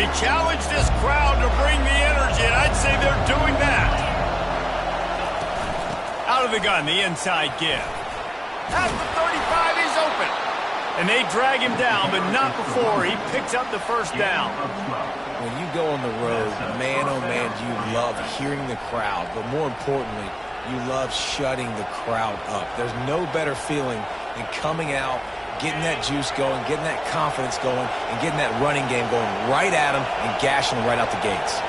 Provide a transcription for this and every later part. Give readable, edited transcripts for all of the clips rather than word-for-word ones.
They challenge this crowd to bring the energy, and I'd say they're doing that. Out of the gun, the inside give. At the 35, he's open. And they drag him down, but not before he picks up the first down. When you go on the road, man, oh man, you love hearing the crowd. But more importantly, you love shutting the crowd up. There's no better feeling than coming out, getting that juice going, getting that confidence going, and getting that running game going right at them and gashing them right out the gates.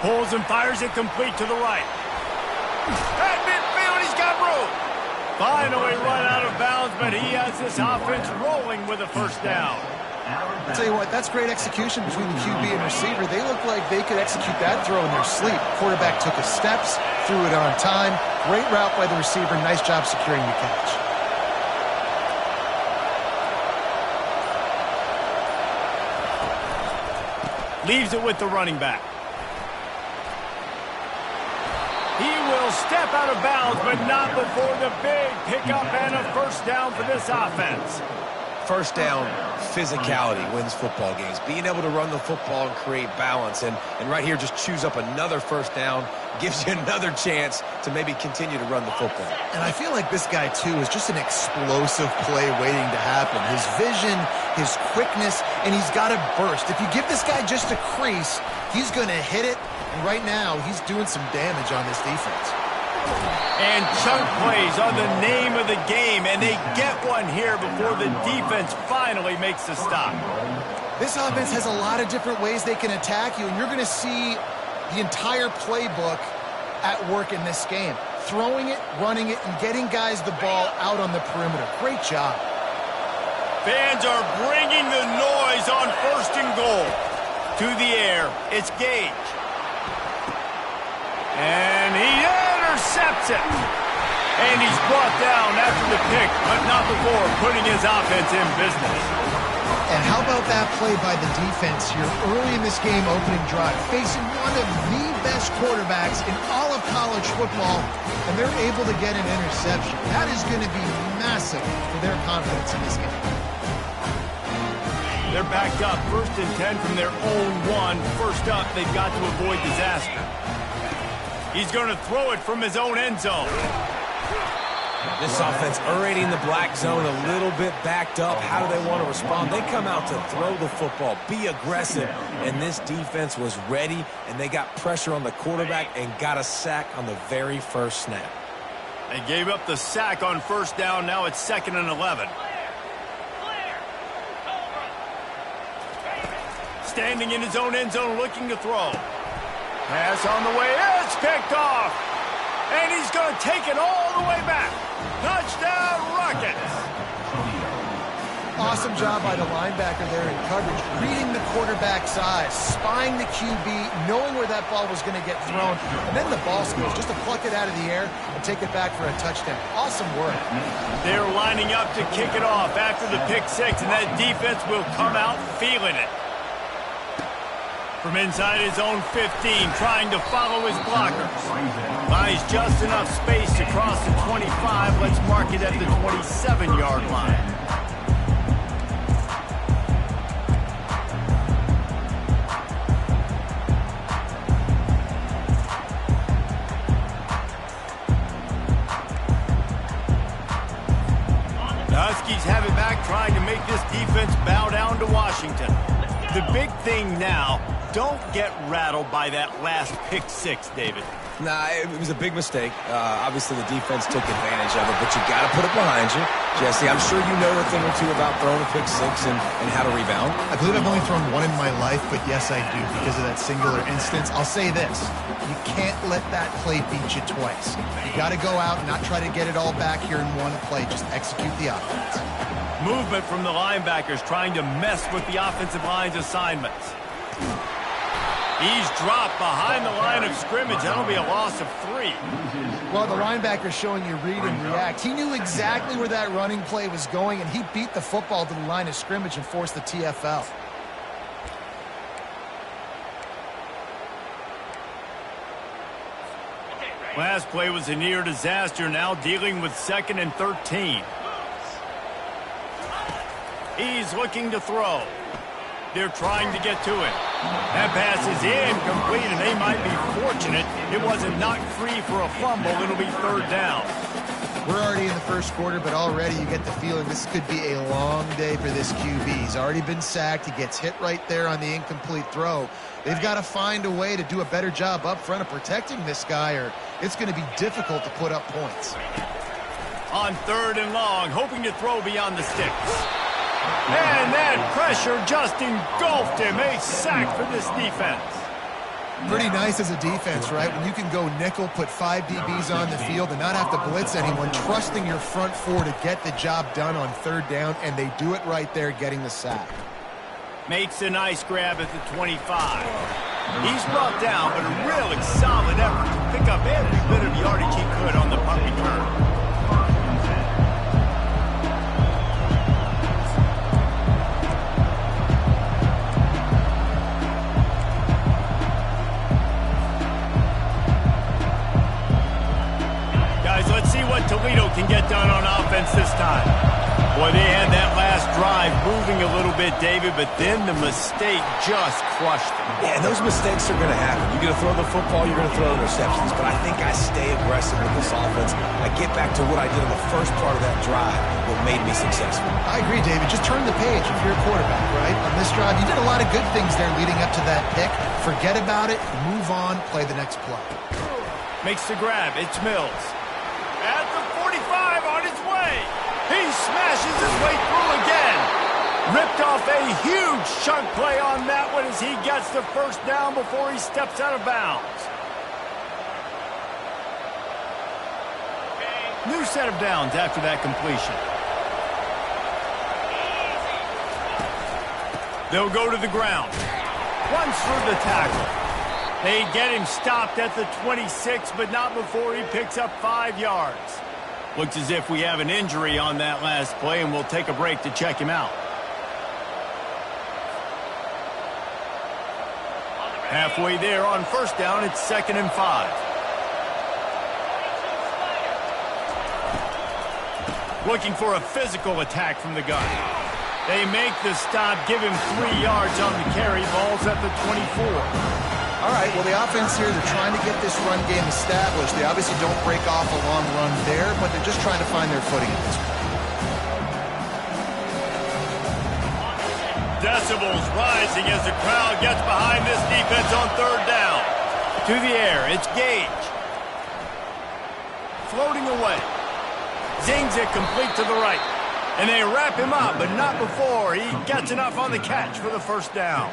Pulls and fires it complete to the right. At midfield, he's got room. Finally run out of bounds, but he has this offense rolling with a first down. I'll tell you what, that's great execution between the QB and receiver. They look like they could execute that throw in their sleep. Quarterback took his steps, threw it on time. Great route by the receiver. Nice job securing the catch. Leaves it with the running back. He will step out of bounds, but not before the big pickup and a first down for this offense. First down, physicality wins football games. Being able to run the football and create balance. And right here, just choose up another first down, gives you another chance to maybe continue to run the football. And I feel like this guy, too, is just an explosive play waiting to happen. His vision, his quickness, and he's got a burst. If you give this guy just a crease, he's going to hit it. And right now, he's doing some damage on this defense. And chunk plays are the name of the game, and they get one here before the defense finally makes the stop. This offense has a lot of different ways they can attack you, and you're going to see the entire playbook at work in this game. Throwing it, running it, and getting guys the ball out on the perimeter. Great job. Fans are bringing the noise on first and goal. To the air, it's Gage. And he intercepts it. And he's brought down after the pick, but not before putting his offense in business. And how about that play by the defense here early in this game opening drive, facing one of the best quarterbacks in all of college football, and they're able to get an interception. That is going to be massive for their confidence in this game. They're backed up, 1st and 10 from their own 1. First up, they've got to avoid disaster. He's going to throw it from his own end zone. This offense already in the black zone, a little bit backed up. How do they want to respond? They come out to throw the football, be aggressive, and this defense was ready, and they got pressure on the quarterback and got a sack on the very first snap. They gave up the sack on first down. Now it's 2nd and 11. Standing in his own end zone looking to throw. Pass on the way. It's picked off. And he's going to take it all the way back. Touchdown, Rockets. Awesome job by the linebacker there in coverage, reading the quarterback's eyes, spying the QB, knowing where that ball was going to get thrown, and then the ball skills, just to pluck it out of the air and take it back for a touchdown. Awesome work. They're lining up to kick it off after the pick six, and that defense will come out feeling it. From inside his own 15, trying to follow his blockers. Buys just enough space to cross the 25. Let's mark it at the 27-yard line. The Huskies have it back, trying to make this defense bow down to Washington. The big thing now, don't get rattled by that last pick six, David. Nah, it was a big mistake. Obviously, the defense took advantage of it, but you got to put it behind you. Jesse, I'm sure you know a thing or two about throwing a pick six and how to rebound. I believe I've only thrown one in my life, but yes, I do because of that singular instance. I'll say this. You can't let that play beat you twice. You got to go out and not try to get it all back here in one play. Just execute the offense. Movement from the linebackers trying to mess with the offensive line's assignments. He's dropped behind the line of scrimmage. That'll be a loss of 3. Well, the linebacker's showing you read and react. He knew exactly where that running play was going, and he beat the football to the line of scrimmage and forced the TFL. Last play was a near disaster, now dealing with 2nd and 13. He's looking to throw. They're trying to get to it. That pass is incomplete, and they might be fortunate it wasn't knocked free for a fumble. It'll be 3rd down. We're already in the first quarter, but already you get the feeling this could be a long day for this QB. He's already been sacked. He gets hit right there on the incomplete throw. They've got to find a way to do a better job up front of protecting this guy, or it's going to be difficult to put up points. On 3rd and long, hoping to throw beyond the sticks. And that pressure just engulfed him. A sack for this defense. Pretty nice as a defense, right? When you can go nickel, put 5 DBs on the field and not have to blitz anyone, trusting your front 4 to get the job done on 3rd down, and they do it right there, getting the sack. Makes a nice grab at the 25. He's brought down, but a really solid effort to pick up every bit of yardage he could on the punt return. Let's see what Toledo can get done on offense this time. Boy, they had that last drive moving a little bit, David, but then the mistake just crushed them. Yeah, and those mistakes are going to happen. You're going to throw the football, you're going to throw interceptions, but I think I stay aggressive with this offense. I get back to what I did in the first part of that drive that made me successful. I agree, David. Just turn the page if you're a quarterback, right? On this drive, you did a lot of good things there leading up to that pick. Forget about it, move on, play the next play. Makes the grab. It's Mills. At the 45 on his way. He smashes his way through again. Ripped off a huge chunk play on that one as he gets the 1st down before he steps out of bounds. New set of downs after that completion. They'll go to the ground. Runs through the tackle. They get him stopped at the 26, but not before he picks up 5 yards. Looks as if we have an injury on that last play, and we'll take a break to check him out. Halfway there on 1st down, it's 2nd and 5. Looking for a physical attack from the gun. They make the stop, give him 3 yards on the carry. Ball's at the 24. All right, well, the offense here, they're trying to get this run game established. They obviously don't break off a long run there, but they're just trying to find their footing at this point. Decibels rising as the crowd gets behind this defense on 3rd down. To the air, it's Gage. Floating away. Zings it complete to the right. And they wrap him up, but not before he gets enough on the catch for the 1st down.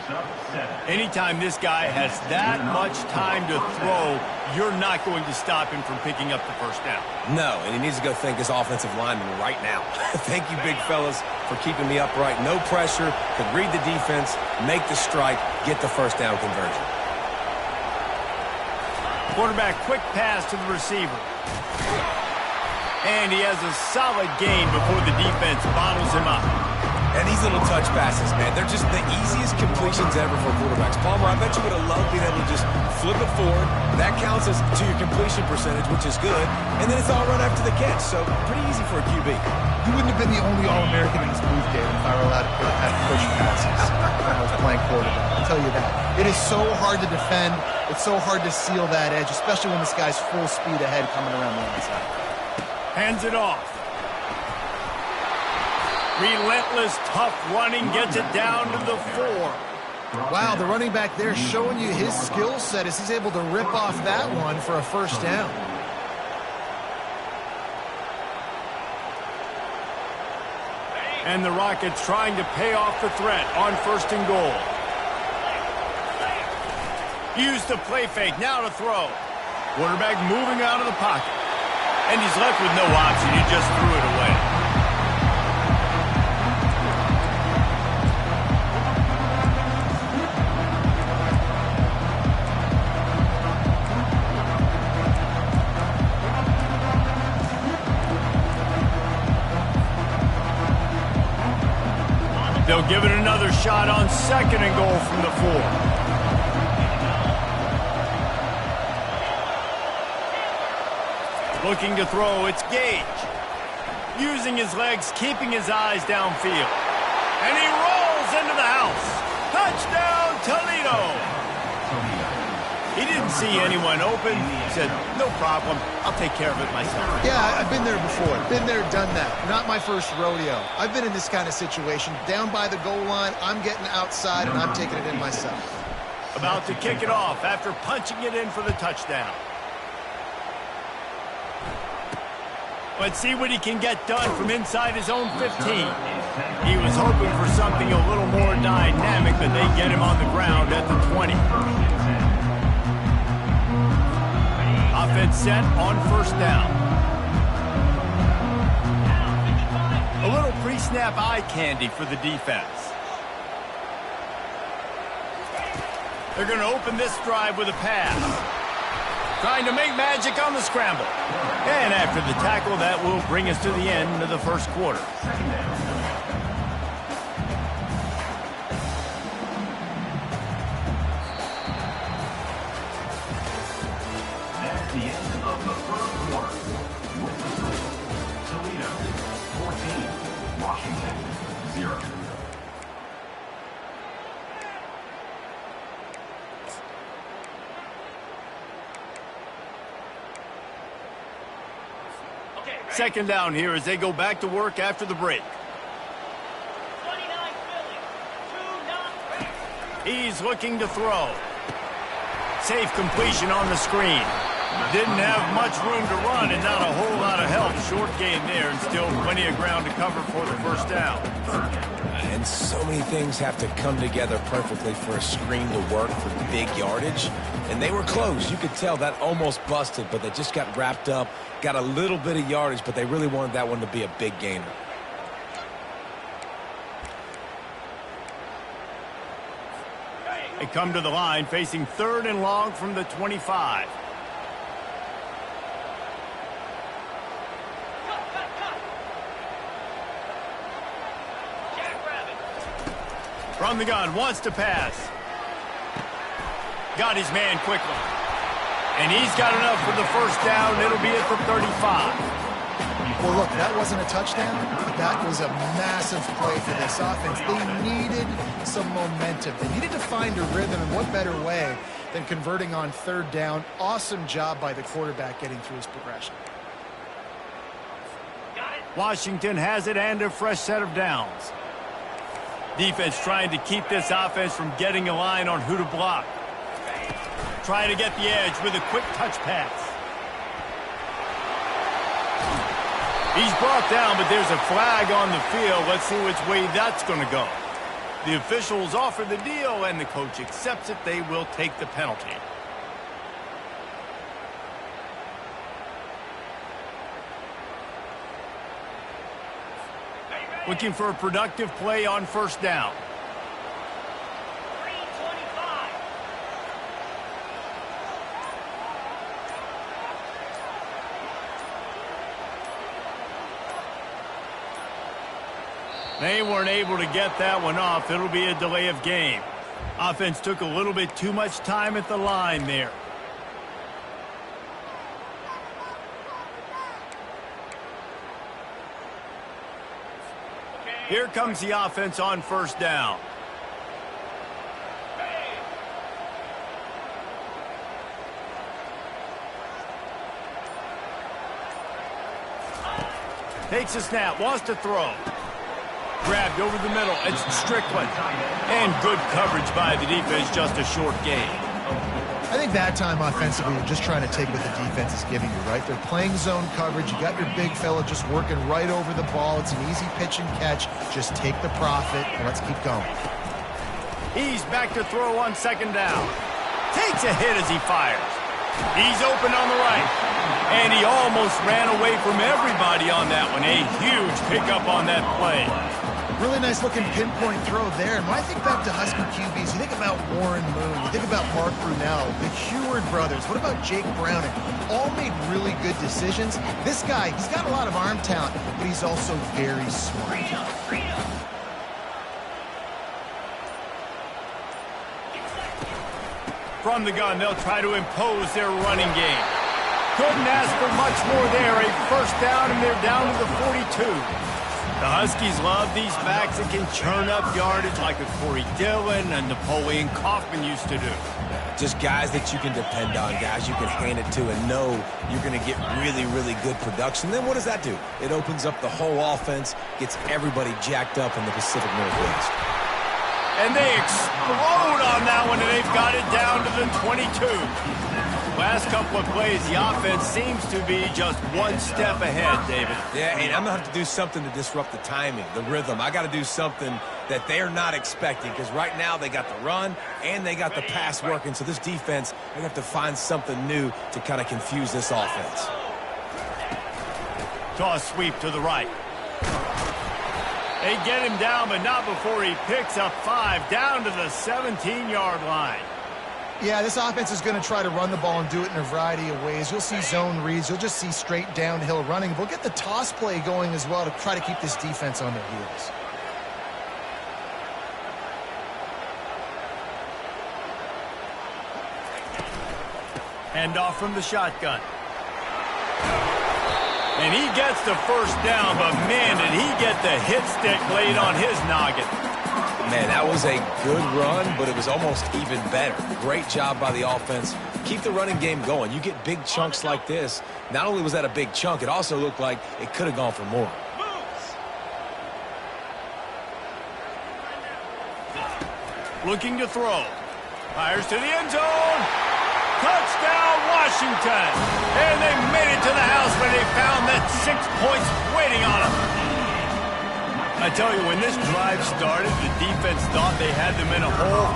Anytime this guy has that much time to throw, you're not going to stop him from picking up the 1st down. No, and he needs to go thank his offensive lineman right now. Thank you, big fellas, for keeping me upright. No pressure, could read the defense, make the strike, get the 1st down conversion. Quarterback quick pass to the receiver. And he has a solid gain before the defense bottles him up. And these little touch passes, man, they're just the easiest completions ever for quarterbacks. Palmer, I bet you would have loved being able to just flip it forward. That counts as to your completion percentage, which is good. And then it's all run after the catch, so pretty easy for a QB. You wouldn't have been the only All-American in this booth, David, if I were allowed to have push passes when I was playing quarterback. I'll tell you that. It is so hard to defend. It's so hard to seal that edge, especially when this guy's full speed ahead coming around the inside. Hands it off. Relentless, tough running gets it down to the 4. Wow, the running back there showing you his skill set as he's able to rip off that one for a 1st down. And the Rockets trying to pay off the threat on 1st and goal. Use the play fake, now to throw. Quarterback moving out of the pocket. And he's left with no option. He just threw it away. They'll give it another shot on 2nd and goal from the 4. Looking to throw, it's Gage. Using his legs, keeping his eyes downfield. And he rolls into the house. Touchdown, Toledo! He didn't see anyone open. He said, no problem. I'll take care of it myself. Yeah, I've been there before. Been there, done that. Not my first rodeo. I've been in this kind of situation. Down by the goal line, I'm getting outside, and I'm taking it in myself. About to kick it off after punching it in for the touchdown. Let's see what he can get done from inside his own 15. He was hoping for something a little more dynamic, but they get him on the ground at the 20. Offense set on first down. A little pre-snap eye candy for the defense. They're going to open this drive with a pass. Trying to make magic on the scramble. And after the tackle, that will bring us to the end of the first quarter. That's the end of the first quarter. Toledo 14, Washington 0. Second down here as they go back to work after the break. 29 Philly, 2-9. He's looking to throw. Safe completion on the screen. Didn't have much room to run and not a whole lot of help. Short gain there and still plenty of ground to cover for the first down. And so many things have to come together perfectly for a screen to work for big yardage. And they were close. You could tell that almost busted, but they just got wrapped up, got a little bit of yardage, but they really wanted that one to be a big gainer. They come to the line facing 3rd and long from the 25. From the gun, wants to pass. Got his man quickly. And he's got enough for the first down. It'll be it from 35. Well, look, that wasn't a touchdown, but that was a massive play for this offense. They needed some momentum. They needed to find a rhythm, and what better way than converting on 3rd down. Awesome job by the quarterback getting through his progression. Washington has it and a fresh set of downs. Defense trying to keep this offense from getting a line on who to block. Trying to get the edge with a quick touch pass. He's brought down, but there's a flag on the field. Let's see which way that's going to go. The officials offer the deal, and the coach accepts it. They will take the penalty. Looking for a productive play on first down. 325. They weren't able to get that one off. It'll be a delay of game. Offense took a little bit too much time at the line there. Here comes the offense on first down. Takes a snap, wants to throw. Grabbed over the middle, it's Strickland. And good coverage by the defense, just a short gain. I think that time offensively, you're just trying to take what the defense is giving you, right? They're playing zone coverage. You got your big fella just working right over the ball. It's an easy pitch and catch. Just take the profit, and let's keep going. He's back to throw on second down. Takes a hit as he fires. He's open on the right. And he almost ran away from everybody on that one. A huge pickup on that play. Really nice looking pinpoint throw there. And when I think back to Husky QBs, you think about Warren Moon, you think about Mark Brunell, the Heward brothers. What about Jake Browning? All made really good decisions. This guy, he's got a lot of arm talent, but he's also very smart. From the gun, they'll try to impose their running game. Couldn't ask for much more there. A first down, and they're down to the 42. The Huskies love these backs that can churn up yardage like a Corey Dillon and Napoleon Kaufman used to do. Just guys that you can depend on, guys you can hand it to and know you're going to get really, really good production. Then what does that do? It opens up the whole offense, gets everybody jacked up in the Pacific Northwest. And they explode on that one, and they've got it down to the 22. Last couple of plays, the offense seems to be just one step ahead, David. Yeah, and I'm going to have to do something to disrupt the timing, the rhythm. I got to do something that they're not expecting, because right now they got the run and they got the pass working. So this defense, they're going to have to find something new to kind of confuse this offense. Toss sweep to the right. They get him down, but not before he picks up 5 down to the 17-yard line. Yeah, this offense is going to try to run the ball and do it in a variety of ways. You'll see zone reads. You'll just see straight downhill running. We'll get the toss play going as well to try to keep this defense on their heels. Handoff from the shotgun. And he gets the first down, but man, did he get the hit stick laid on his noggin. Man, that was a good run, but it was almost even better. Great job by the offense. Keep the running game going. You get big chunks like this. Not only was that a big chunk, it also looked like it could have gone for more. Looking to throw. Fires to the end zone. Touchdown, Washington. And they made it to the house when they found that 6 points waiting on them. I tell you, when this drive started, the defense thought they had them in a hole.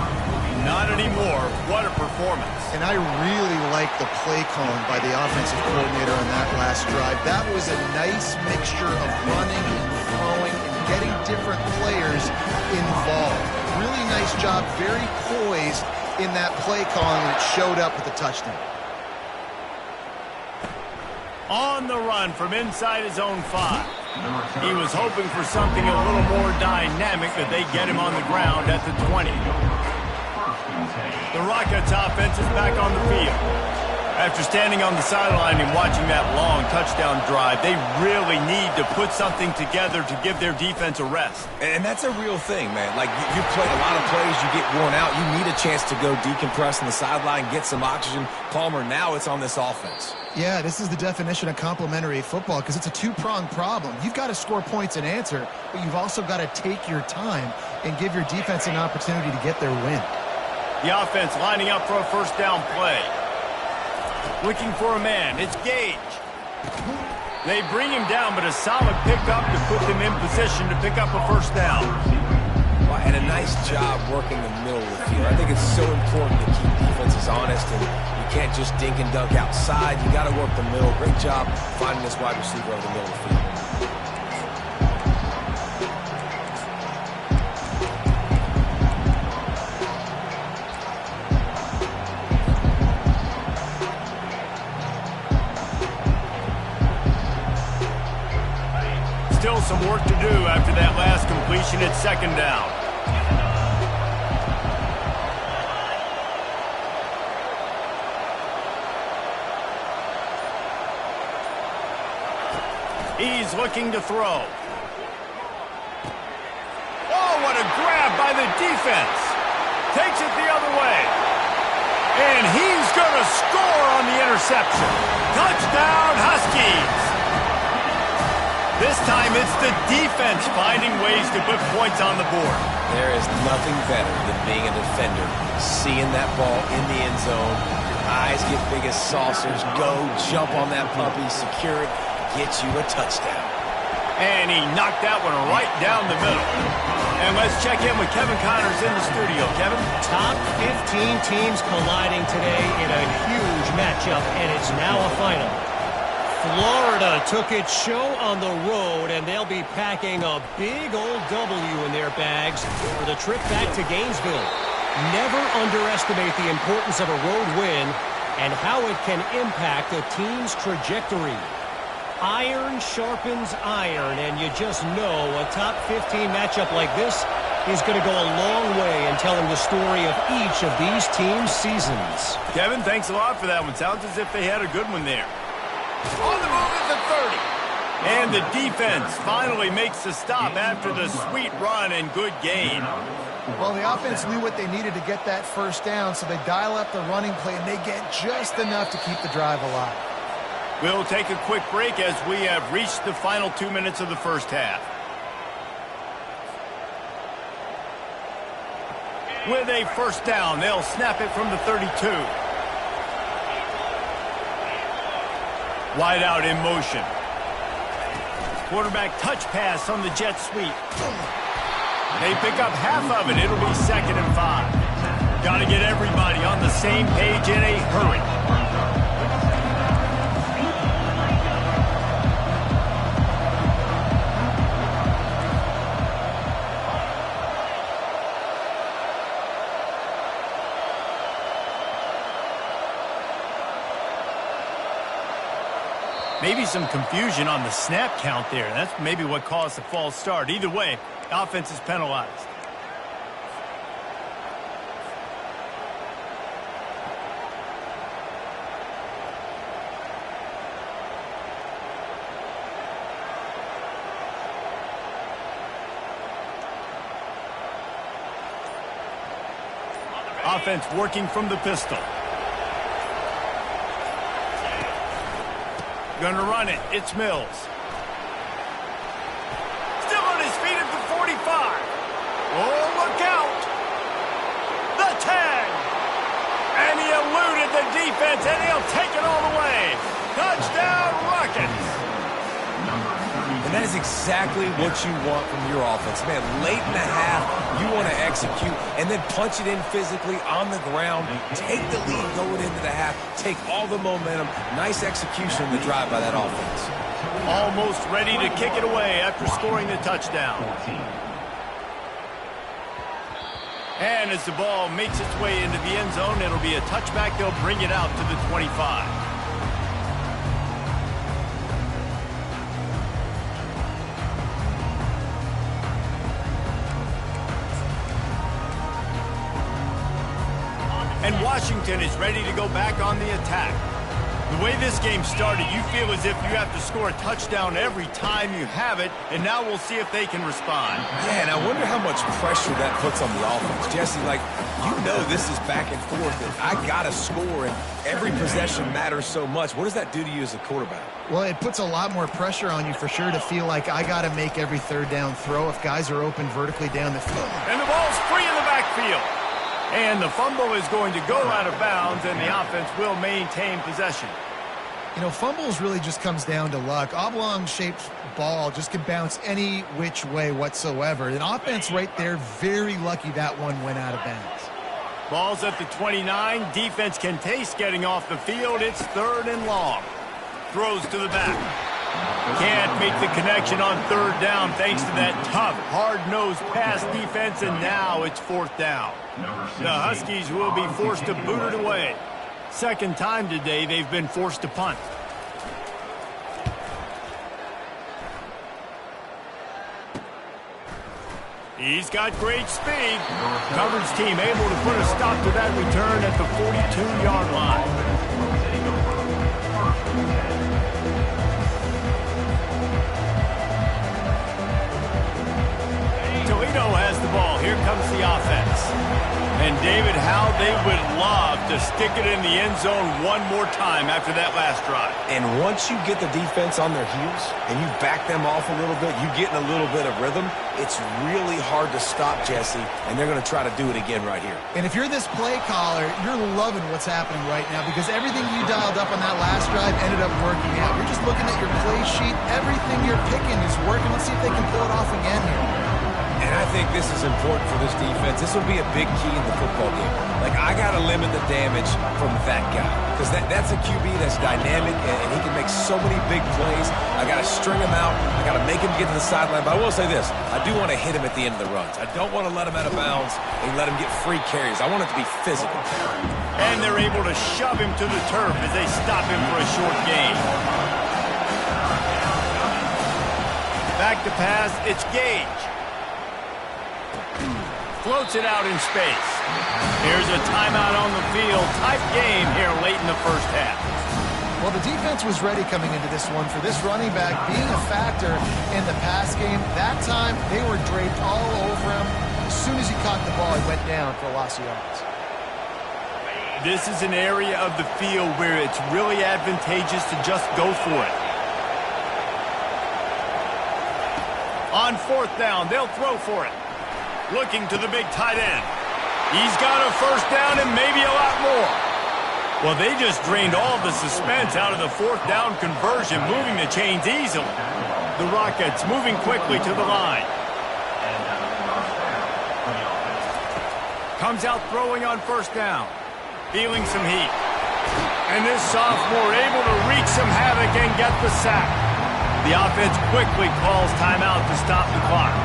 Not anymore. What a performance. And I really like the play calling by the offensive coordinator on that last drive. That was a nice mixture of running and throwing and getting different players involved. Really nice job, very poised in that play calling, and it showed up with the touchdown. On the run from inside his own 5. He was hoping for something a little more dynamic, but they get him on the ground at the 20. The Rockets offense is back on the field. After standing on the sideline and watching that long touchdown drive, they really need to put something together to give their defense a rest. And that's a real thing, man. Like, you play a lot of plays, you get worn out. You need a chance to go decompress on the sideline, get some oxygen. Palmer, now it's on this offense. Yeah, this is the definition of complementary football, because it's a two-pronged problem. You've got to score points and answer, but you've also got to take your time and give your defense an opportunity to get their win. The offense lining up for a first down play. Looking for a man. It's Gage. They bring him down, but a solid pickup to put them in position to pick up a first down. Well, and a nice job working the middle of the field. I think it's so important to keep defenses honest, and you can't just dink and dunk outside. You got to work the middle. Great job finding this wide receiver over the middle of the field. Still some work to do after that last completion at second down. He's looking to throw. Oh, what a grab by the defense. Takes it the other way. And he's going to score on the interception. Touchdown, Huskies. This time it's the defense finding ways to put points on the board. There is nothing better than being a defender. Seeing that ball in the end zone, your eyes get big as saucers, go, jump on that puppy, secure it, get you a touchdown. And he knocked that one right down the middle. And let's check in with Kevin Connors in the studio. Kevin? Top 15 teams colliding today in a huge matchup, and it's now a final. Florida took its show on the road, and they'll be packing a big old W in their bags for the trip back to Gainesville. Never underestimate the importance of a road win and how it can impact a team's trajectory. Iron sharpens iron, and you just know a top 15 matchup like this is going to go a long way in telling the story of each of these teams' seasons. Kevin, thanks a lot for that one. Sounds as if they had a good one there. On the move at the 30. And the defense finally makes the stop after the sweet run and good gain. Well, the offense knew what they needed to get that first down, so they dial up the running play, and they get just enough to keep the drive alive. We'll take a quick break as we have reached the final 2 minutes of the first half. With a first down, they'll snap it from the 32. Wide out in motion. Quarterback touch pass on the jet sweep. They pick up half of it. It'll be 2nd and 5. Got to get everybody on the same page in a hurry. Maybe some confusion on the snap count there. That's maybe what caused the false start. Either way, the offense is penalized. Offense working from the pistol. Gonna run it. It's Mills. Still on his feet at the 45. Oh, look out. The 10. And he eluded the defense, and he'll take it all the way. Touchdown, Rockets. And that is exactly what you want from your offense. Man, late in the half, you want to execute and then punch it in physically on the ground. Take the lead going into the half. Take all the momentum. Nice execution in the drive by that offense. Almost ready to kick it away after scoring the touchdown. And as the ball makes its way into the end zone, it'll be a touchback. They'll bring it out to the 25. And Washington is ready to go back on the attack. The way this game started, you feel as if you have to score a touchdown every time you have it, and now we'll see if they can respond. Yeah, and I wonder how much pressure that puts on the offense. Jesse, like, you know this is back and forth, and I got to score, and every possession matters so much. What does that do to you as a quarterback? Well, it puts a lot more pressure on you for sure to feel like I got to make every third down throw if guys are open vertically down the field. And the ball's free in the backfield. And the fumble is going to go out of bounds, and the offense will maintain possession. You know, fumbles really just comes down to luck. Oblong-shaped ball just can bounce any which way whatsoever. An offense right there, very lucky that one went out of bounds. Ball's at the 29. Defense can taste getting off the field. It's 3rd and long. Throws to the back. Can't make the connection on 3rd down thanks to that tough, hard-nosed pass defense, and now it's 4th down. The Huskies will be forced to boot it away. 2nd time today they've been forced to punt. He's got great speed. Coverage team able to put a stop to that return at the 42-yard line. Toledo has the ball. Here comes the offense. And David, how they would love to stick it in the end zone one more time after that last drive. And once you get the defense on their heels and you back them off a little bit, you get in a little bit of rhythm, it's really hard to stop, Jesse, and they're going to try to do it again right here. And if you're this play caller, you're loving what's happening right now because everything you dialed up on that last drive ended up working out. You're just looking at your play sheet. Everything you're picking is working. Let's see if they can pull it off again here. And I think this is important for this defense. This will be a big key in the football game. Like, I got to limit the damage from that guy because that's a QB that's dynamic and he can make so many big plays. I got to string him out. I got to make him get to the sideline. But I will say this. I do want to hit him at the end of the runs. I don't want to let him out of bounds and let him get free carries. I want it to be physical. And they're able to shove him to the turf as they stop him for a short gain. Back to pass. It's Gage. Floats it out in space. Here's a timeout on the field. Tight game here late in the first half. Well, the defense was ready coming into this one for this running back being a factor in the pass game. That time, they were draped all over him. As soon as he caught the ball, he went down for a loss of yards. This is an area of the field where it's really advantageous to just go for it. On 4th down, they'll throw for it. Looking to the big tight end. He's got a first down and maybe a lot more. Well, they just drained all the suspense out of the 4th down conversion, moving the chains easily. The Rockets moving quickly to the line. Comes out throwing on 1st down. Feeling some heat. And this sophomore able to wreak some havoc and get the sack. The offense quickly calls timeout to stop the clock.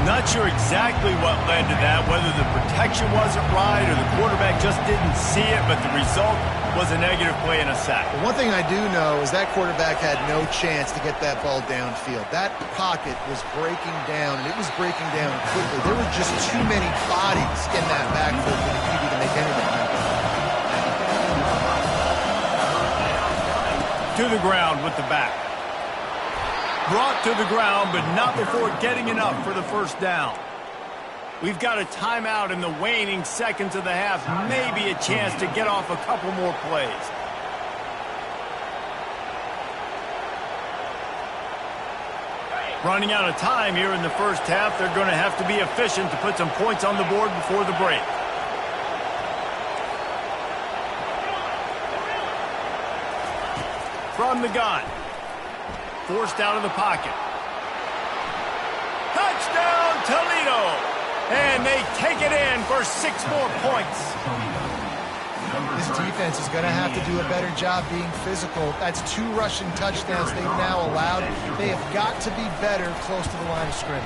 Not sure exactly what led to that, whether the protection wasn't right or the quarterback just didn't see it, but the result was a negative play and a sack. One thing I do know is that quarterback had no chance to get that ball downfield. That pocket was breaking down, and it was breaking down quickly. There were just too many bodies in that backfield for the QB to make anything happen. To the ground with the back. Brought to the ground, but not before getting enough for the first down. We've got a timeout in the waning seconds of the half. Maybe a chance to get off a couple more plays. Running out of time here in the first half. They're going to have to be efficient to put some points on the board before the break. From the gun. Forced out of the pocket. Touchdown, Toledo! And they take it in for 6 more points. This defense is going to have to do a better job being physical. That's 2 rushing touchdowns they've now allowed. They have got to be better close to the line of scrimmage.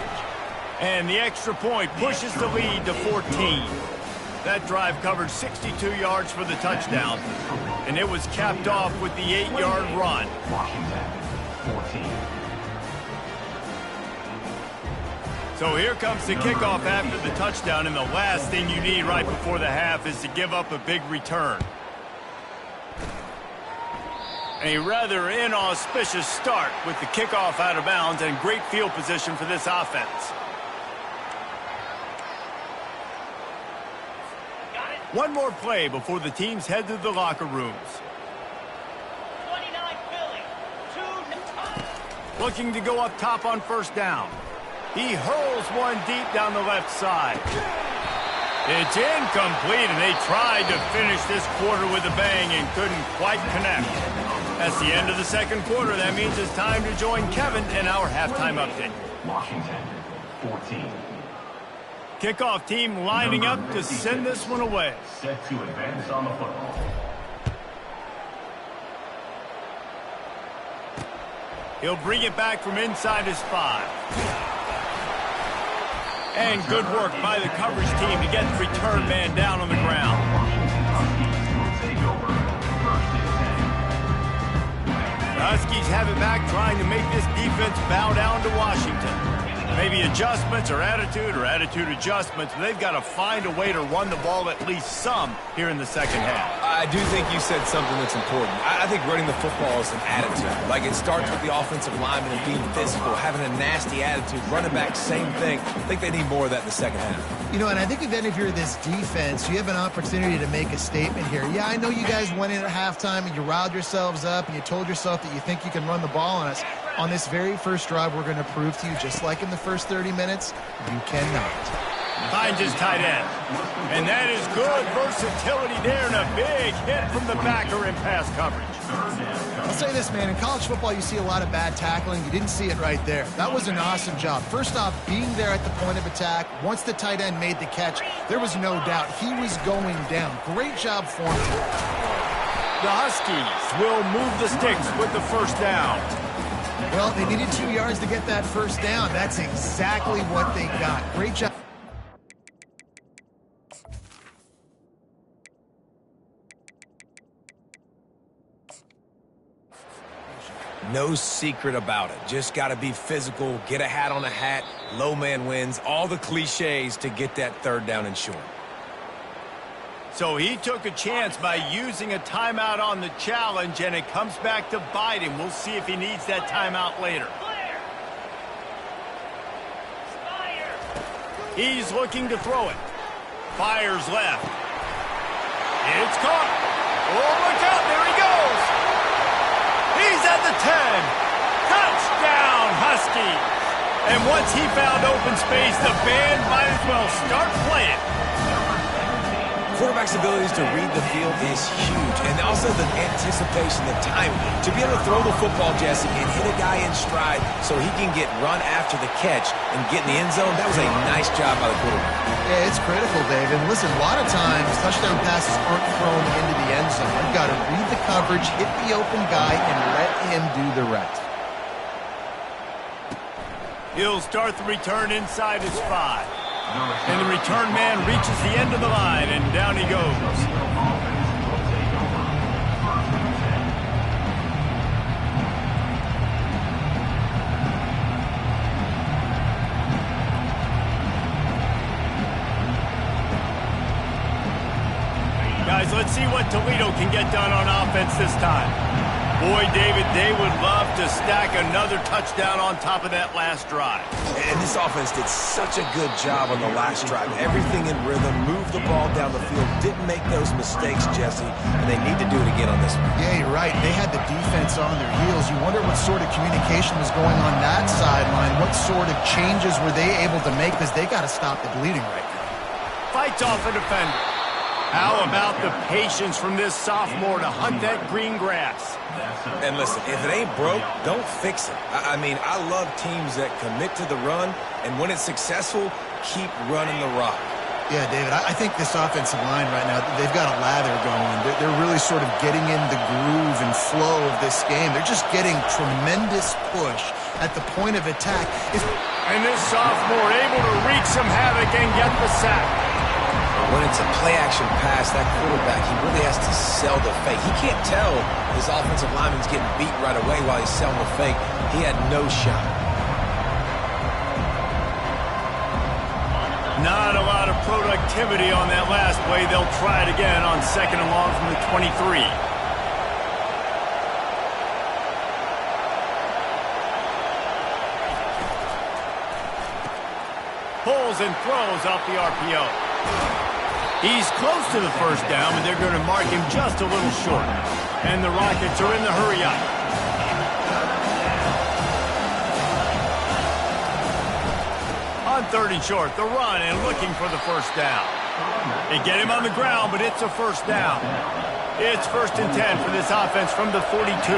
And the extra point pushes the lead to 14. That drive covered 62 yards for the touchdown, and it was capped off with the 8-yard run. Washington, 14. So here comes the kickoff after the touchdown, and the last thing you need right before the half is to give up a big return. A rather inauspicious start with the kickoff out of bounds and great field position for this offense. One more play before the teams head to the locker rooms. 29 Philly. Looking to go up top on first down. He hurls one deep down the left side. It's incomplete, and they tried to finish this quarter with a bang and couldn't quite connect. That's the end of the second quarter. That means it's time to join Kevin in our halftime update. Washington, 14. Kickoff team lining up to send this one away. Set to advance on the football. He'll bring it back from inside his 5. And good work by the coverage team to get the return man down on the ground. The Huskies have it back, trying to make this defense bow down to Washington. Maybe adjustments or attitude adjustments. They've got to find a way to run the ball at least some here in the second half. I do think you said something that's important. I think running the football is an attitude. Like, it starts with the offensive lineman and being physical, having a nasty attitude. Running back, same thing. I think they need more of that in the second half. You know, and I think then if you're this defense, you have an opportunity to make a statement here. Yeah, I know you guys went in at halftime and you riled yourselves up and you told yourself that you think you can run the ball on us. On this very first drive, we're going to prove to you, just like in the first 30 minutes, you cannot. Finds his tight end. And that is good versatility there, and a big hit from the backer in pass coverage. I'll say this, man. In college football, you see a lot of bad tackling. You didn't see it right there. That was an awesome job. First off, being there at the point of attack. Once the tight end made the catch, there was no doubt he was going down. Great job for him. The Huskies will move the sticks with the first down. Well, they needed 2 yards to get that first down. That's exactly what they got. Great job. No secret about it. Just got to be physical, get a hat on a hat, low man wins, all the cliches to get that third down and short. So he took a chance by using a timeout on the challenge, and it comes back to bite him. We'll see if he needs that timeout later. He's looking to throw it. Fires left. It's caught. Oh, look out. There he goes. He's at the 10. Touchdown, Huskies. And once he found open space, the band might as well start playing. Quarterback's abilities to read the field is huge, and also the anticipation, the timing. To be able to throw the football, Jesse, and hit a guy in stride so he can get run after the catch and get in the end zone, that was a nice job by the quarterback. Yeah, it's critical, Dave. And listen, a lot of times touchdown passes aren't thrown into the end zone. You've got to read the coverage, hit the open guy, and let him do the rest. He'll start the return inside his 5. And the return man reaches the end of the line, and down he goes. Guys, let's see what Toledo can get done on offense this time. Boy, David, they would love to stack another touchdown on top of that last drive. And this offense did such a good job on the last drive. Everything in rhythm, moved the ball down the field, didn't make those mistakes, Jesse, and they need to do it again on this one. Yeah, you're right. They had the defense on their heels. You wonder what sort of communication was going on that sideline. What sort of changes were they able to make, because they got to stop the bleeding right now. Fights off a defender. How about the patience from this sophomore to hunt that green grass? And listen, if it ain't broke, don't fix it. I mean, I love teams that commit to the run, and when it's successful, keep running the rock. Yeah, David, I think this offensive line right now, they've got a lather going. They're really sort of getting in the groove and flow of this game. They're just getting tremendous push at the point of attack. And this sophomore able to wreak some havoc and get the sack. When it's a play-action pass, that quarterback, he really has to sell the fake. He can't tell his offensive lineman's getting beat right away while he's selling the fake. He had no shot. Not a lot of productivity on that last play. They'll try it again on 2nd and long from the 23. Pulls and throws off the RPO. He's close to the first down, but they're going to mark him just a little short. And the Rockets are in the hurry up. On 3rd and short, the run and looking for the first down. They get him on the ground, but it's a first down. It's 1st and 10 for this offense from the 42.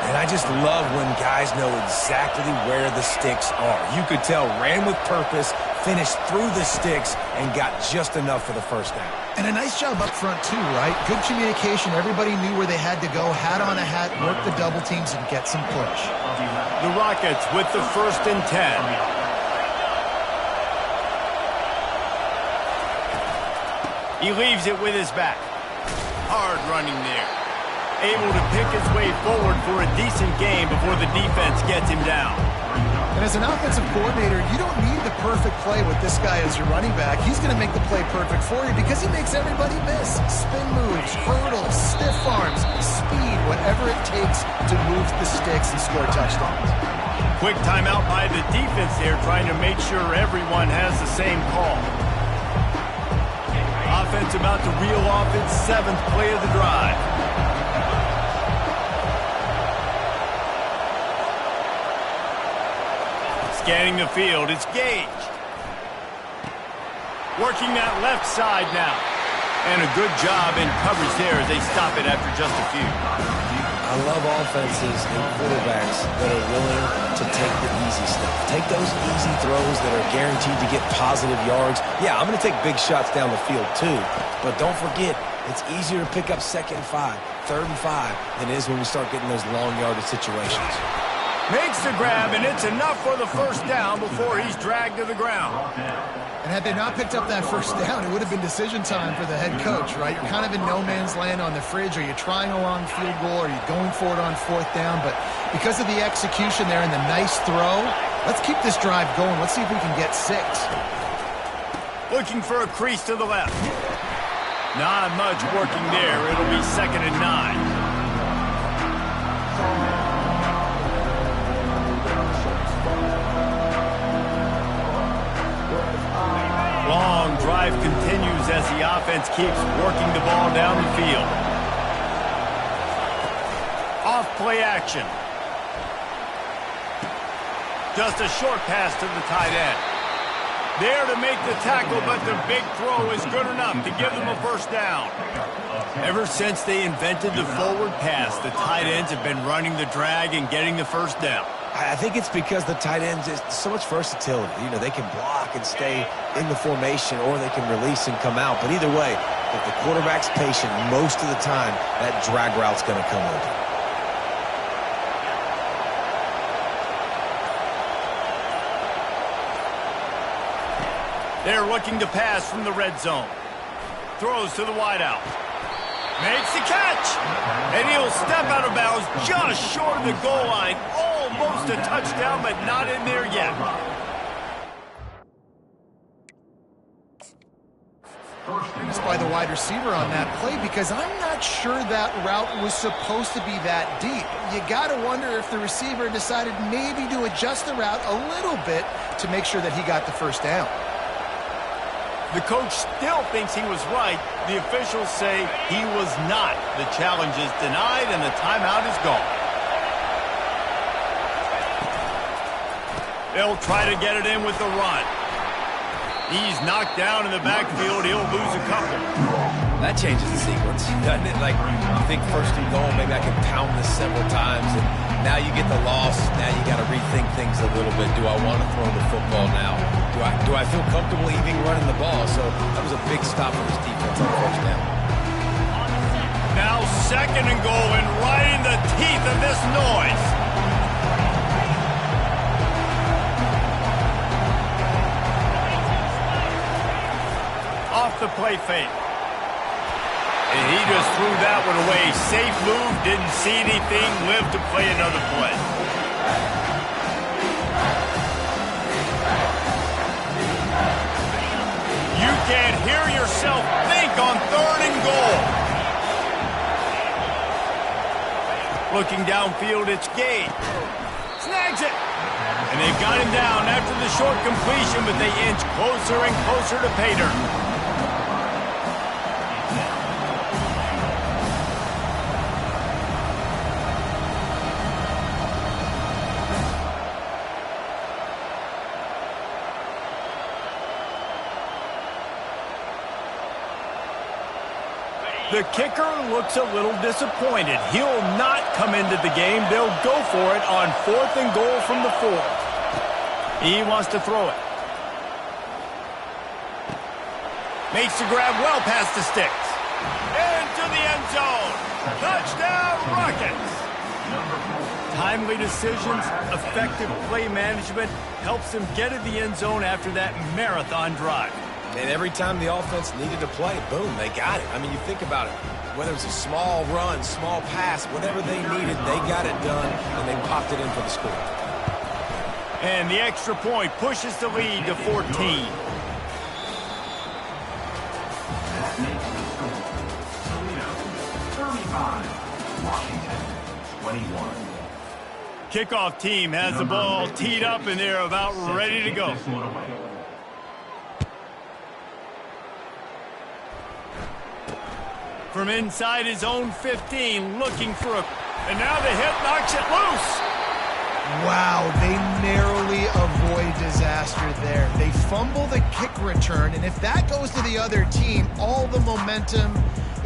And I just love when guys know exactly where the sticks are. You could tell, ran with purpose, finished through the sticks, and got just enough for the first down. And a nice job up front, too, right? Good communication. Everybody knew where they had to go. Hat on a hat, work the double teams, and get some push. The Rockets with the 1st and 10. He leaves it with his back. Hard running there. Able to pick his way forward for a decent game before the defense gets him down. And as an offensive coordinator, you don't need the perfect play with this guy as your running back. He's going to make the play perfect for you because he makes everybody miss. Spin moves, hurdles, stiff arms, speed, whatever it takes to move the sticks and score touchdowns. Quick timeout by the defense there, trying to make sure everyone has the same call. Offense about to reel off its 7th play of the drive. Scanning the field, it's Gage. Working that left side now. And a good job in coverage there as they stop it after just a few. I love offenses and quarterbacks that are willing to take the easy stuff. Take those easy throws that are guaranteed to get positive yards. Yeah, I'm going to take big shots down the field too. But don't forget, it's easier to pick up 2nd and 5, 3rd and 5 than it is when we start getting those long yardage situations. Makes the grab, and it's enough for the first down before he's dragged to the ground. And had they not picked up that first down, it would have been decision time for the head coach, right? You're kind of in no man's land on the fridge. Are you trying a long field goal? Are you going for it on 4th down? But because of the execution there and the nice throw, let's keep this drive going. Let's see if we can get 6. Looking for a crease to the left. Not much working there. It'll be 2nd and 9. Long drive continues as the offense keeps working the ball down the field. Off play action. Just a short pass to the tight end. There to make the tackle, but the big throw is good enough to give them a first down. Ever since they invented the forward pass, the tight ends have been running the drag and getting the first down. I think it's because the tight ends is so much versatility. You know, they can block and stay in the formation, or they can release and come out. But either way, if the quarterback's patient, most of the time, that drag route's going to come open. They're looking to pass from the red zone. Throws to the wideout. Makes the catch. And he'll step out of bounds just short of the goal line. Almost a touchdown, but not in there yet. Missed by the wide receiver on that play, because I'm not sure that route was supposed to be that deep. You got to wonder if the receiver decided maybe to adjust the route a little bit to make sure that he got the first down. The coach still thinks he was right. The officials say he was not. The challenge is denied and the timeout is gone. They'll try to get it in with the run. He's knocked down in the backfield. He'll lose a couple. That changes the sequence, doesn't it? Like, you think 1st and goal, maybe I can pound this several times, and now you get the loss. Now you got to rethink things a little bit. Do I want to throw the football now? Do I feel comfortable even running the ball? So that was a big stop for this defense on 1st down. Now 2nd and goal, and right in the teeth of this noise. Off the play fake. And he just threw that one away. Safe move, didn't see anything, lived to play another play. You can't hear yourself think on 3rd and goal. Looking downfield, it's Gay. Snags it. And they've got him down after the short completion, but they inch closer and closer to pay dirt. The kicker looks a little disappointed. He'll not come into the game. They'll go for it on 4th and goal from the 4. He wants to throw it. Makes the grab well past the sticks. Into the end zone. Touchdown, Rockets. Timely decisions, effective play management helps them get in the end zone after that marathon drive. And every time the offense needed to play, boom, they got it. I mean, you think about it. Whether it's a small run, small pass, whatever they needed, they got it done, and they popped it in for the score. And the extra point pushes the lead to 14. That makes the score. Toledo, 35. Washington, 21. Kickoff team has the ball teed up, and they're about ready to go. From inside his own 15, looking for a... And now the hit knocks it loose. Wow, they narrowly avoid disaster there. They fumble the kick return, and if that goes to the other team, all the momentum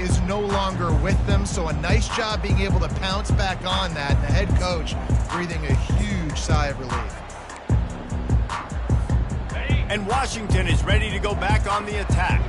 is no longer with them. So a nice job being able to pounce back on that. And the head coach breathing a huge sigh of relief. And Washington is ready to go back on the attack.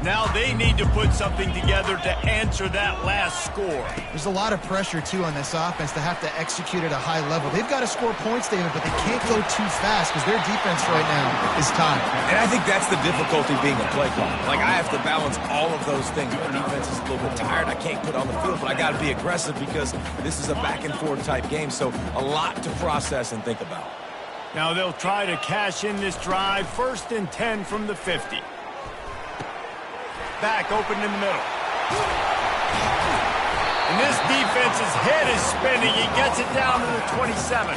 Now they need to put something together to answer that last score. There's a lot of pressure, too, on this offense to have to execute at a high level. They've got to score points, David, but they can't go too fast because their defense right now is tied. And I think that's the difficulty being a play caller. Like, I have to balance all of those things. My defense is a little bit tired. I can't put on the field, but I got to be aggressive because this is a back-and-forth type game, so a lot to process and think about. Now they'll try to cash in this drive. 1st and 10 from the 50. back open in the middle. And this defense's head is spinning. He gets it down to the 27.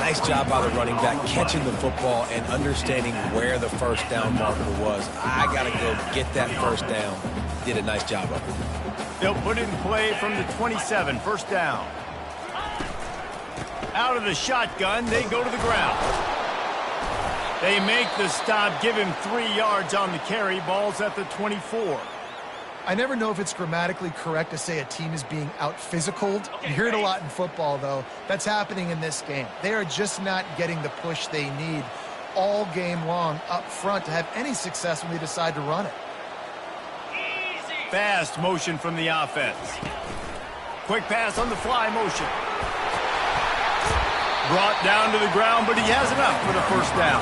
Nice job by the running back catching the football and understanding where the first down marker was. I got to go get that first down. Did a nice job of it. They'll put it in play from the 27, first down. Out of the shotgun, they go to the ground. They make the stop, give him 3 yards on the carry. Ball's at the 24. I never know if it's grammatically correct to say a team is being out-physicaled. You hear it a lot in football, though. That's happening in this game. They are just not getting the push they need all game long up front to have any success when they decide to run it. Fast motion from the offense. Quick pass on the fly motion. Brought down to the ground, but he has enough for the first down.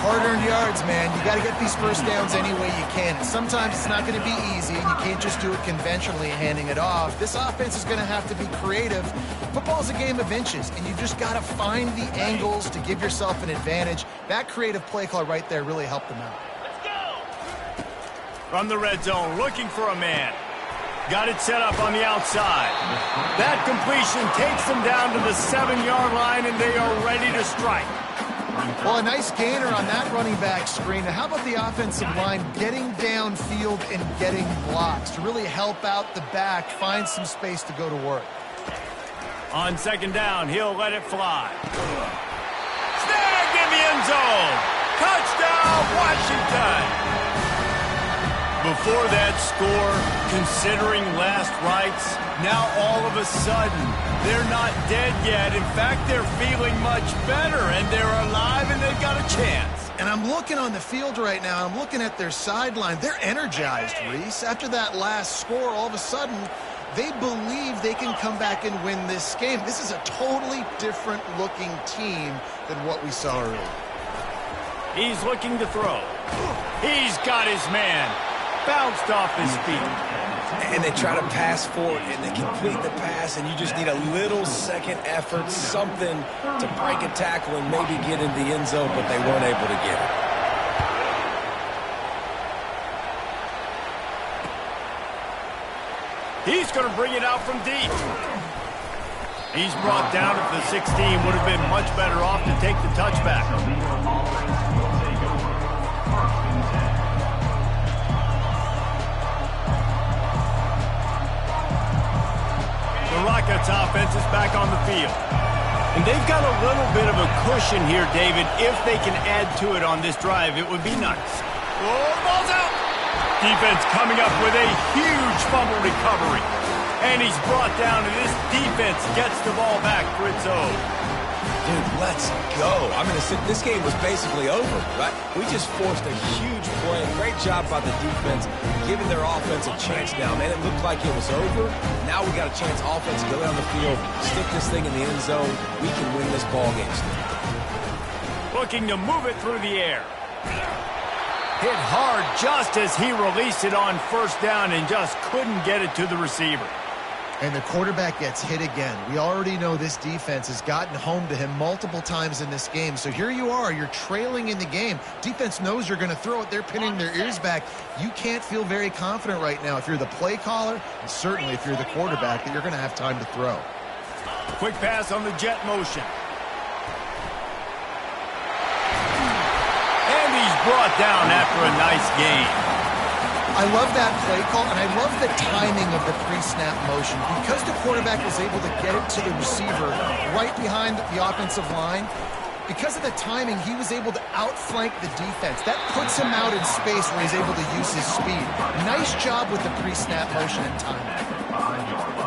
Hard-earned yards, man. You got to get these first downs any way you can. And sometimes it's not going to be easy, and you can't just do it conventionally handing it off. This offense is going to have to be creative. Football's a game of inches, and you just got to find the angles to give yourself an advantage. That creative play call right there really helped them out. Let's go! From the red zone, looking for a man. Got it set up on the outside. That completion takes them down to the 7-yard line, and they are ready to strike. Well, a nice gainer on that running back screen. Now, how about the offensive line getting downfield and getting blocks to really help out the back, find some space to go to work? On second down, he'll let it fly. Snagged in the end zone. Touchdown, Washington. Before that score, considering last rites, now all of a sudden, they're not dead yet. In fact, they're feeling much better, and they're alive, and they've got a chance. And I'm looking on the field right now. I'm looking at their sideline. They're energized, Reese. After that last score, all of a sudden, they believe they can come back and win this game. This is a totally different-looking team than what we saw earlier. He's looking to throw. He's got his man. Bounced off his feet. And they try to pass for it, and they complete the pass, and you just need a little second effort, something to break a tackle and maybe get into the end zone, but they weren't able to get it. He's going to bring it out from deep. He's brought down at the 16. Would have been much better off to take the touchback. The Rockets offense is back on the field. And they've got a little bit of a cushion here, David. If they can add to it on this drive, it would be nice. Oh, ball's out! Defense coming up with a huge fumble recovery. And he's brought down, and this defense gets the ball back for its own. Dude, let's go. I mean, this game was basically over, right? We just forced a huge play. Great job by the defense, giving their offense a chance now. Man, it looked like it was over. Now we got a chance offense to go down the field, stick this thing in the end zone. We can win this ball game still. Looking to move it through the air. Hit hard just as he released it on first down and just couldn't get it to the receiver. And the quarterback gets hit again. We already know this defense has gotten home to him multiple times in this game. So here you are, you're trailing in the game. Defense knows you're going to throw it. They're pinning their ears back. You can't feel very confident right now if you're the play caller, and certainly if you're the quarterback, that you're going to have time to throw. Quick pass on the jet motion. And he's brought down after a nice gain. I love that play call, and I love the timing of the pre-snap motion. Because the quarterback was able to get it to the receiver right behind the offensive line, because of the timing, he was able to outflank the defense. That puts him out in space where he's able to use his speed. Nice job with the pre-snap motion and timing.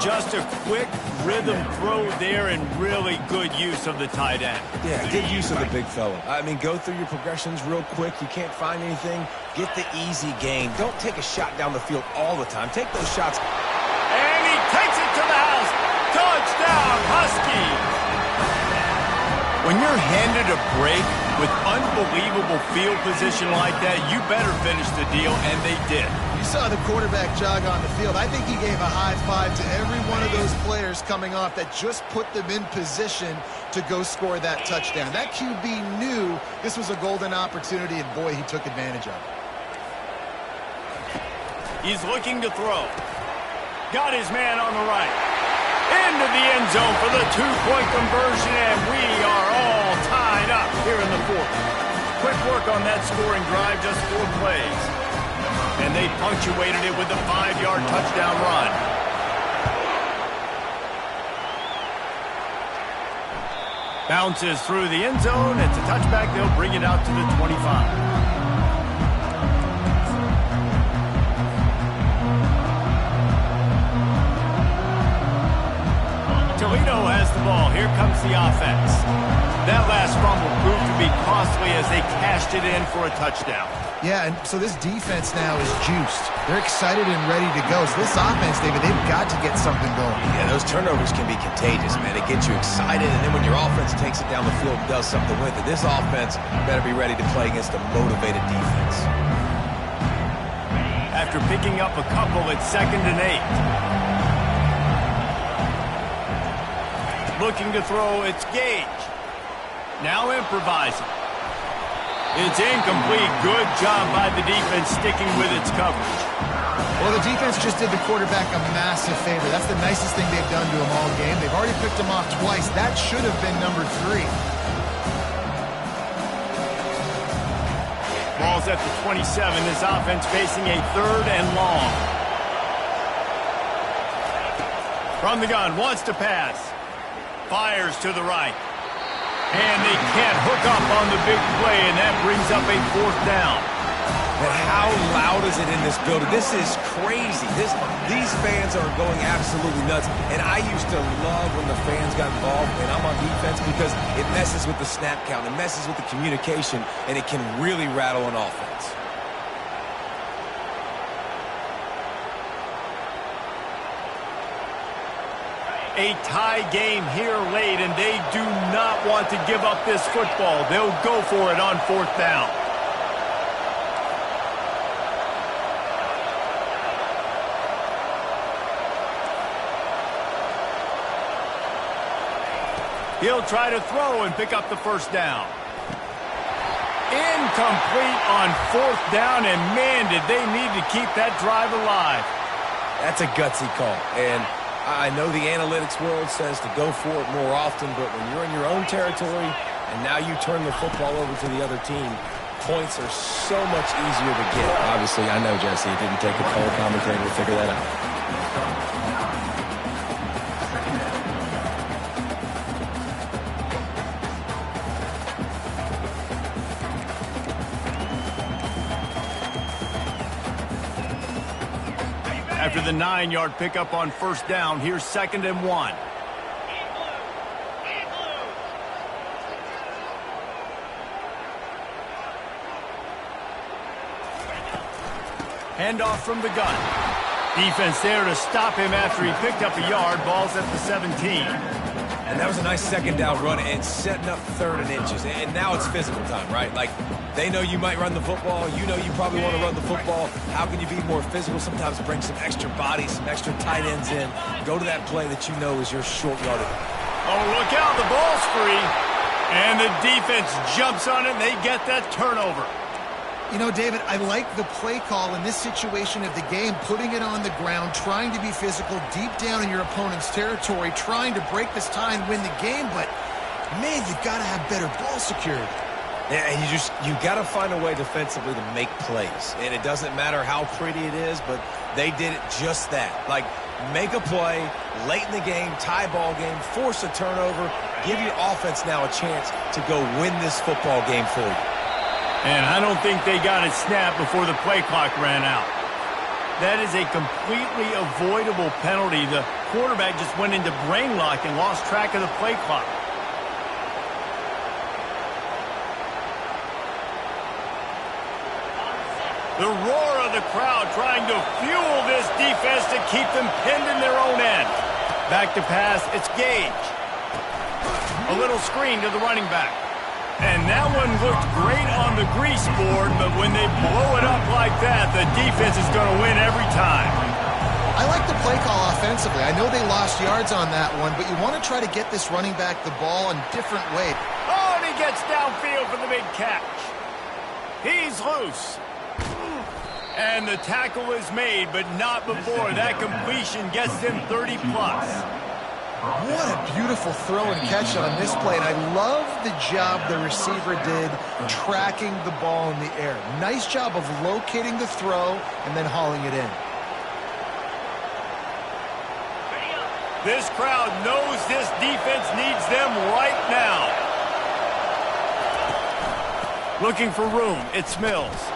Just a quick rhythm throw there and really good use of the tight end. Yeah, good use of the big fella. I mean, go through your progressions real quick. You can't find anything. Get the easy gain. Don't take a shot down the field all the time. Take those shots. And he takes it to the house. Touchdown, Huskies. When you're handed a break with unbelievable field position like that, you better finish the deal, and they did. You saw the quarterback jog on the field. I think he gave a high five to every one of those players coming off that just put them in position to go score that touchdown. That QB knew this was a golden opportunity, and boy, he took advantage of it. He's looking to throw. Got his man on the right. Into the end zone for the two-point conversion, and we are all tied up here in the fourth. Quick work on that scoring drive, just 4 plays. And they punctuated it with a 5-yard touchdown run. Bounces through the end zone. It's a touchback. They'll bring it out to the 25. Toledo has the ball. Here comes the offense. That last fumble proved to be costly as they cashed it in for a touchdown. Yeah, and so this defense now is juiced. They're excited and ready to go. So this offense, David, they've got to get something going. Yeah, those turnovers can be contagious, man. It gets you excited, and then when your offense takes it down the field and does something with it, this offense better be ready to play against a motivated defense. After picking up a couple, it's 2nd and 8. Looking to throw, it's Gage. Now improvising. It's incomplete. Good job by the defense sticking with its coverage. Well, the defense just did the quarterback a massive favor. That's the nicest thing they've done to him all game. They've already picked him off twice. That should have been number 3. Ball's at the 27. This offense facing a 3rd and long. From the gun, wants to pass. Fires to the right. And they can't hook up on the big play, and that brings up a 4th down. But how loud is it in this building? This is crazy. These fans are going absolutely nuts. And I used to love when the fans got involved, and I'm on defense, because it messes with the snap count. It messes with the communication, and it can really rattle an offense. A tie game here late, and they do not want to give up this football. They'll go for it on 4th down. He'll try to throw and pick up the 1st down. Incomplete on 4th down, and man, did they need to keep that drive alive. That's a gutsy call, and I know the analytics world says to go for it more often, but when you're in your own territory and now you turn the football over to the other team, points are so much easier to get. Obviously, I know, Jesse, it didn't take a color commentator to figure that out. After the 9-yard pickup on 1st down, here's 2nd and 1. Handoff from the gun. Defense there to stop him after he picked up a yard. Ball's at the 17. And that was a nice 2nd down run and setting up 3rd and inches. And now it's physical time, right? Like, they know you might run the football. You know you probably want to run the football. How can you be more physical? Sometimes bring some extra bodies, some extra tight ends in. Go to that play that you know is your short yardage. Oh, look out. The ball's free. And the defense jumps on it, and they get that turnover. You know, David, I like the play call in this situation of the game, putting it on the ground, trying to be physical deep down in your opponent's territory, trying to break this tie and win the game, but, man, you've got to have better ball security. Yeah, and you got to find a way defensively to make plays. And it doesn't matter how pretty it is, but they did it just that. Like, make a play late in the game, tie ball game, force a turnover, give your offense now a chance to go win this football game for you. And I don't think they got it snapped before the play clock ran out. That is a completely avoidable penalty. The quarterback just went into brain lock and lost track of the play clock. The roar of the crowd trying to fuel this defense to keep them pinned in their own end. Back to pass, it's Gage. A little screen to the running back. And that one looked great on the grease board, but when they blow it up like that, the defense is going to win every time. I like the play call offensively. I know they lost yards on that one, but you want to try to get this running back the ball in different ways. Oh, and he gets downfield for the big catch. He's loose. And the tackle is made, but not before that completion gets them 30-plus. What a beautiful throw and catch on this play, and I love the job the receiver did tracking the ball in the air. Nice job of locating the throw and then hauling it in. This crowd knows this defense needs them right now. Looking for room, it's Mills.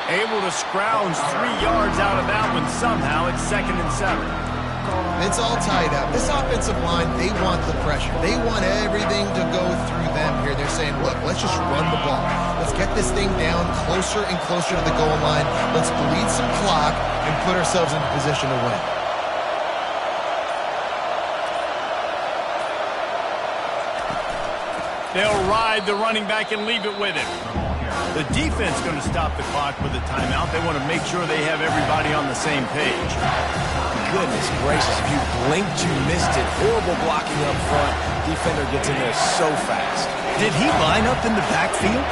Able to scrounge 3 yards out of that one somehow. It's 2nd and 7. It's all tied up. This offensive line, they want the pressure. They want everything to go through them here. They're saying, look, let's just run the ball. Let's get this thing down closer and closer to the goal line. Let's bleed some clock and put ourselves in position to win. They'll ride the running back and leave it with him. The defense going to stop the clock with a timeout. They want to make sure they have everybody on the same page. Goodness gracious, if you blinked, you missed it. Horrible blocking up front. Defender gets in there so fast. Did he line up in the backfield?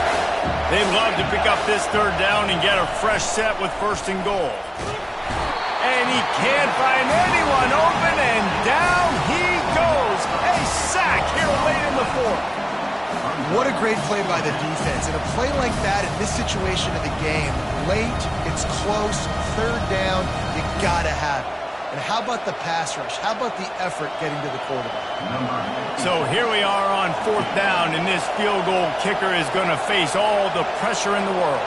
They'd love to pick up this 3rd down and get a fresh set with 1st and goal. And he can't find anyone open, and down he goes. A sack here late in the 4th. What a great play by the defense. And a play like that in this situation of the game, late, it's close, 3rd down, you got to have it. And how about the pass rush? How about the effort getting to the quarterback? So here we are on 4th down, and this field goal kicker is going to face all the pressure in the world.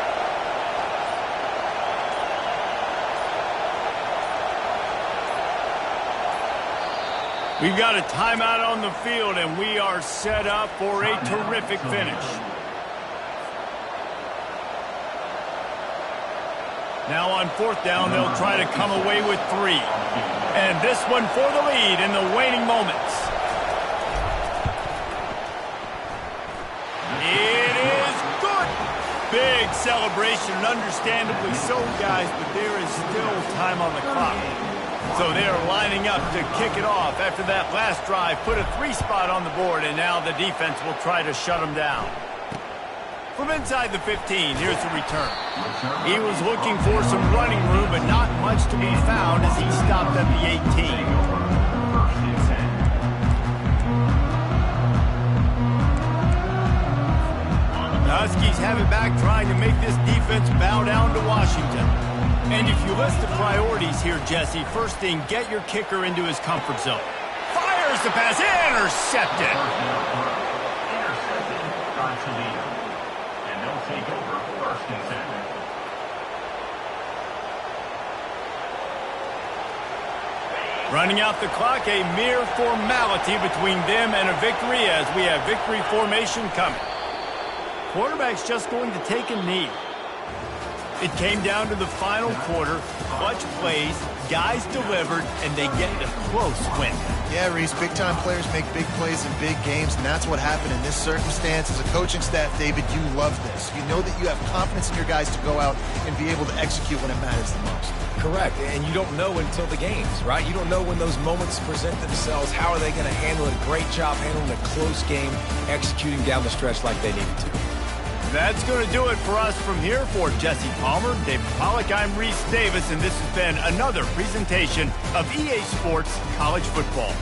We've got a timeout on the field, and we are set up for a terrific finish. Now on 4th down, they'll try to come away with 3. And this one for the lead in the waning moments. It is good. Big celebration, and understandably so, guys, but there is still time on the clock. So they're lining up to kick it off after that last drive. Put a 3 spot on the board, and now the defense will try to shut them down. From inside the 15, here's the return. He was looking for some running room, but not much to be found as he stopped at the 18. The Huskies have it back, trying to make this defense bow down to Washington. And if you list the priorities here, Jesse, first thing, get your kicker into his comfort zone. Fires the pass, intercepted. Intercepted by Toledo. And they'll take over 1st and 7. Running out the clock, a mere formality between them and a victory as we have victory formation coming. Quarterback's just going to take a knee. It came down to the final quarter, clutch plays, guys delivered, and they get a close win. Yeah, Reese, big-time players make big plays in big games, and that's what happened in this circumstance. As a coaching staff, David, you love this. You know that you have confidence in your guys to go out and be able to execute when it matters the most. Correct, and you don't know until the games, right? You don't know when those moments present themselves. How are they going to handle it? Great job handling a close game, executing down the stretch like they needed to. That's going to do it for us from here. For Jesse Palmer, David Pollack, I'm Reese Davis, and this has been another presentation of EA Sports College Football.